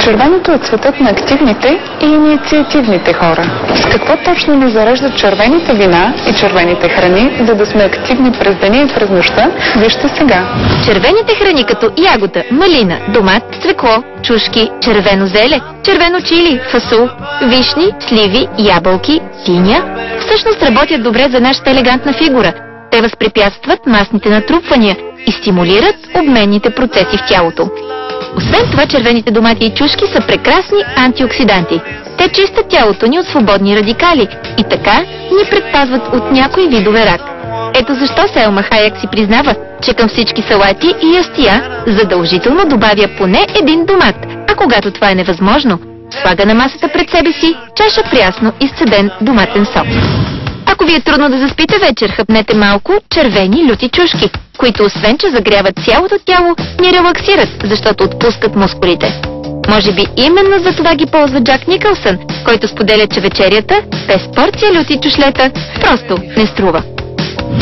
Червеното е цветът на активните и инициативните хора. С какво точно ни зареждат червените вина и червените храни, за да сме активни през деня и през нощта? Вижте сега. Червените храни като ягода, малина, домат, цвекло, чушки, червено зеле, червено чили, фасул, вишни, сливи, ябълки, диня всъщност работят добре за нашата елегантна фигура. Те възпрепятстват масните натрупвания и стимулират обменните процеси в тялото. Освен това, червените домати и чушки са прекрасни антиоксиданти. Те чистят тялото ни от свободни радикали и така ни предпазват от някои видове рак. Ето защо Селма Хайек си признава, че към всички салати и ястия задължително добавя поне един домат, а когато това е невъзможно, слага на масата пред себе си чаша прясно изцеден доматен сок. Ако ви е трудно да заспите вечер, хъпнете малко червени люти чушки, които освен че загряват цялото тяло, ни релаксират, защото отпускат мускулите. Може би именно за това ги ползва Джак Никълсън, който споделя, че вечерята без порция люти чушлета просто не струва.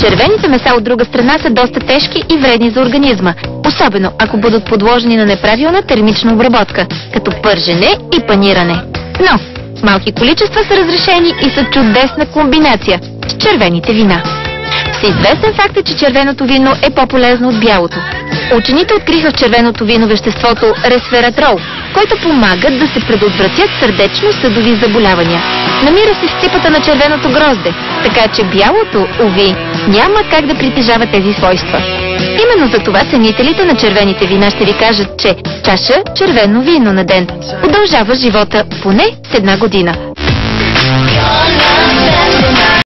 Червените меса от друга страна са доста тежки и вредни за организма, особено ако бъдат подложени на неправилна термична обработка, като пържене и паниране. Но малки количества са разрешени и са чудесна комбинация с червените вина. Всеизвестен факт е, че червеното вино е по-полезно от бялото. Учените откриха в червеното вино веществото ресвератрол, който помага да се предотвратят сърдечно-съдови заболявания. Намира се в ципата на червеното грозде, така че бялото, уви, няма как да притежава тези свойства. Именно за това ценителите на червените вина ще ви кажат, че чаша червено вино на ден удължава живота поне с 1 година.